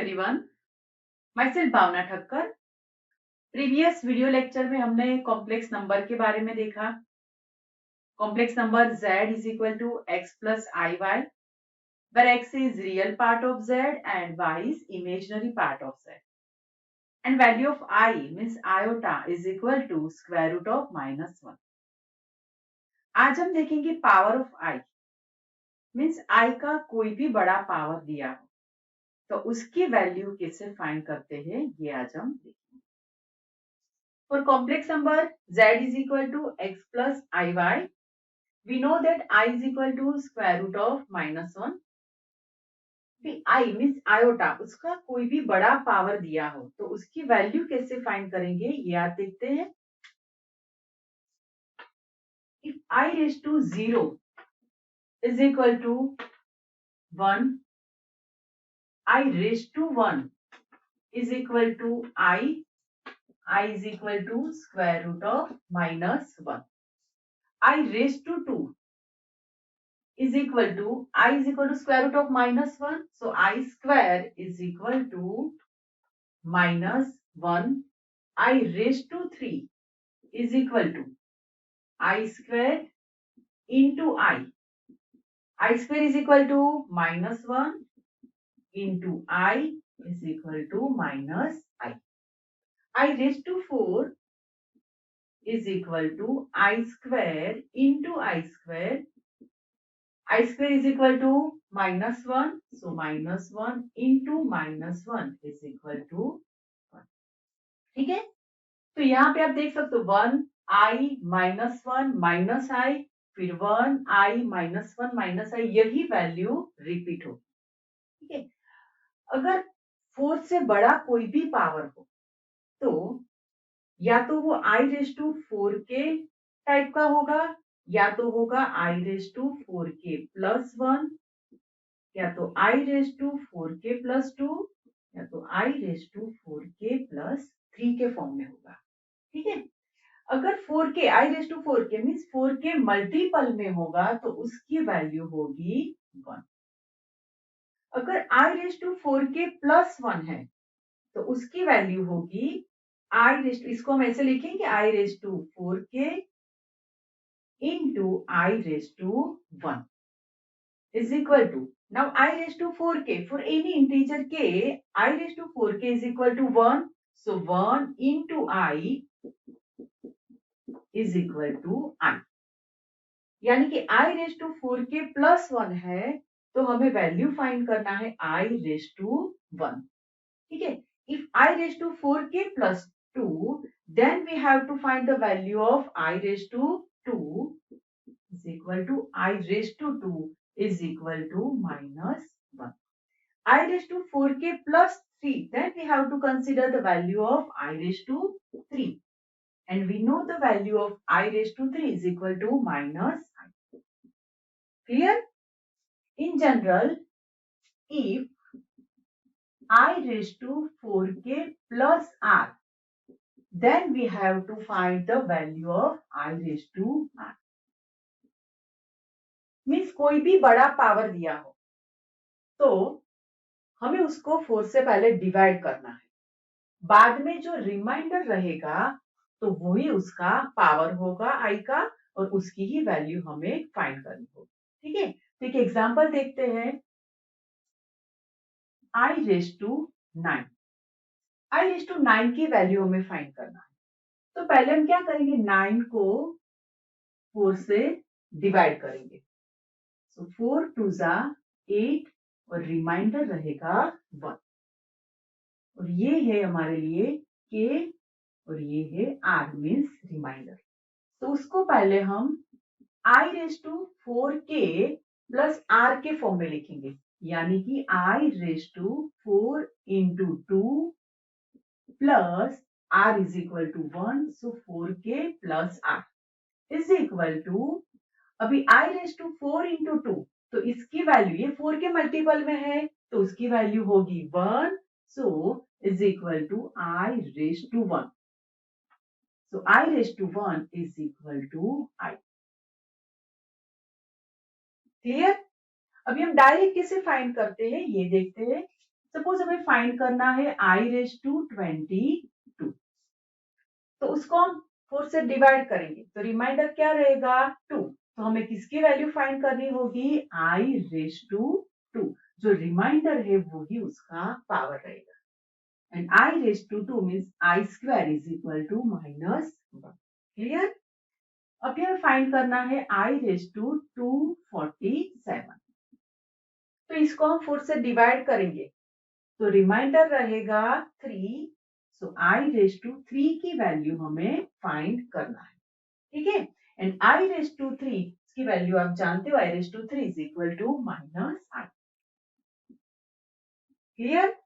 Everyone, myself Bhavna Thakkar. Previous video lecture में हमने complex number के बारे में देखा। Complex number z is equal to x plus I Y, where x is real part of z and y is imaginary part of z. And value of I means iota is equal to square root of -1. आज हम देखेंगे power of i means i का कोई भी बड़ा power दिया हो तो उसकी वैल्यू कैसे फाइंड करते हैं ये आज हम देखेंगे। For complex number z is equal to x plus iy, we know that I is equal to square root of -1. I means iota, उसका कोई भी बड़ा पावर दिया हो तो उसकी वैल्यू कैसे फाइंड करेंगे ये आप देखते हैं। If I raised to 0 is equal to 1, I raised to 1 is equal to I is equal to square root of -1. I raised to 2 is equal to I is equal to square root of -1. So I square is equal to -1. I raised to 3 is equal to I square into I. I square is equal to -1 into I is equal to -I. I raised to 4 is equal to I square into I square. I square is equal to -1. So -1 into -1 is equal to 1. ठीक है, तो यहाँ पे आप देख सकते हो 1 I -1 minus I, फिर 1 I -1 माइनस I, यही वैल्यू रिपीट होगी। ठीक है, अगर 4 से बड़ा कोई भी पावर हो तो या तो वो I raise to 4k type का होगा या तो होगा I raise to 4k plus 1 या तो I raise to 4k plus 2 या तो I raise to 4k plus 3 के फॉर्म में होगा। ठीक है, अगर 4k I raise to 4k means 4k multiple में होगा तो उसकी वैल्यू होगी 1। अगर I raise to 4k plus 1 है तो उसकी वैल्यू होगी I रेज टू, इसको हम ऐसे लिखेंगे I raise to 4k into I raised to 1 is equal to, now I raised to 4k, for any integer k, I raised to 4k is equal to 1, so 1 into I is equal to I, यानी कि I raised to 4k plus 1 है तो हमें value find करना है I raised to 1। ठीक है, if I raised to 4k plus 2 then we have to find the value of I raised to 2 is equal to I raised to 2 is equal to -1. I raised to 4k plus 3, then we have to consider the value of I raised to 3 and we know the value of I raised to 3 is equal to -I. Clear? In general, if I raised to 4k plus r, then we have to find the value of I raised to r. Means कोई भी बड़ा power दिया हो तो हमें उसको 4 से पहले डिवाइड करना है, बाद में जो रिमाइंडर रहेगा तो वही उसका पावर होगा I का और उसकी ही वैल्यू हमें फाइंड करनी होगी। ठीक है, तो एक एग्जांपल देखते हैं। I raise to 9, I raise to 9 की वैल्यू हमें फाइंड करना है, तो पहले हम क्या करेंगे 9 को 4 से डिवाइड करेंगे, so 4 2 जा 8 और रिमाइंडर रहेगा 1 और ये है हमारे लिए k और ये है r मीन्स रिमाइंडर। तो उसको पहले हम I raise to 4k plus r के फॉर्म में लिखेंगे, यानी कि I raise to 4 into 2 plus r is equal to 1, so 4k plus r is equal to, अभी I रेज टू 4 इंटू 2 तो इसकी वैल्यू, ये 4 के मल्टीपल में है तो उसकी वैल्यू होगी 1, so is equal to I raise to 1, so I raise to 1 is equal to I। Clear? अभी हम डायरेक्ट कैसे फाइंड करते हैं ये देखते हैं। सपोज सपोज हमें फाइंड करना है I रेज टू 22, तो उसको हम 4 से डिवाइड करेंगे तो रिमाइंडर क्या रहेगा 2। तो हमें किसकी वैल्यू फाइंड करनी होगी I रेज टू 2, जो रिमाइंडर है वो ही उसका पावर रहेगा। And I raise to 2 means I square is equal to -1। Clear? अभी हमें फाइंड करना है I रेज टू 247, तो इसको हम 4 से डिवाइड करेंगे तो रिमाइंडर रहेगा 3। सो I रेज टू 3 की वैल्यू हमें फाइंड करना है, ठीक है। एंड I रेज टू 3 की वैल्यू आप जानते हो, I raise to 3 is equal to -I। Clear?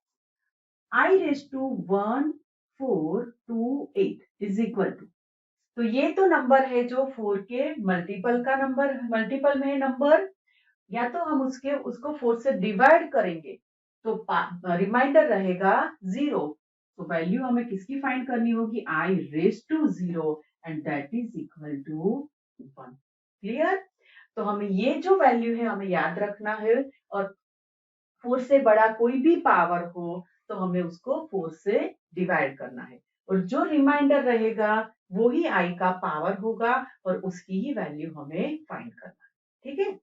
I raise to 1428 is equal to, तो ये तो नंबर है जो 4 के मल्टीपल का नंबर, मल्टीपल में है नंबर, या तो हम उसको 4 से डिवाइड करेंगे तो रिमाइंडर रहेगा 0। तो वैल्यू हमें किसकी फाइंड करनी होगी I raise to 0 and that is equal to 1। Clear? तो हमें ये जो वैल्यू है हमें याद रखना है, और 4 से बड़ा कोई भी पावर हो तो हमें उसको 4 से डिवाइड करना है, और जो रिमाइंडर रहेगा वो ही I का पावर होगा और उसकी ही वैल्यू हमें फाइंड करना है, ठीक है।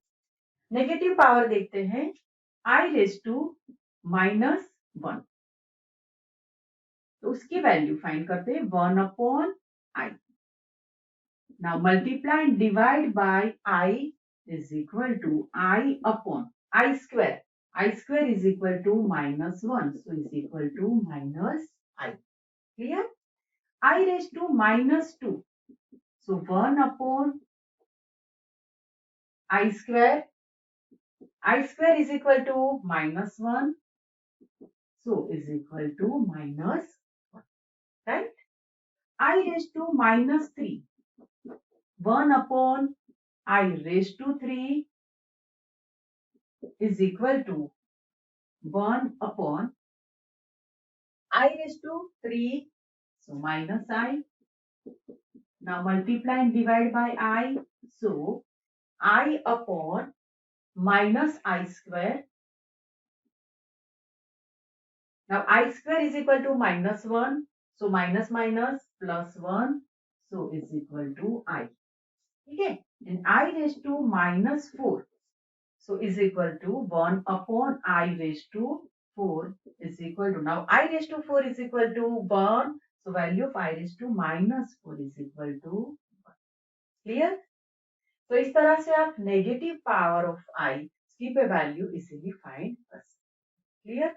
नेगेटिव पावर देखते हैं, I रेज टू -1, तो उसकी वैल्यू फाइंड करते हैं 1/I। Now multiply and divide by I is equal to I upon I square. I square is equal to -1, so is equal to -I. Clear? I raised to -2, so 1 upon I square. I square is equal to -1, so is equal to -1. Right? I raised to -3, 1 upon I raised to 3 is equal to 1 upon I raised to 3, so -I. Now multiply and divide by I, so I upon -I square. Now I square is equal to -1, so minus minus plus 1, so is equal to I. Okay, and I raised to -4, so is equal to 1 upon I raised to 4 is equal to, now I raised to 4 is equal to 1, so value of I raised to -4 is equal to 1. Clear? तो इस तरह से आप negative power of I की पे value easily find कर सकते हैं। क्लियर?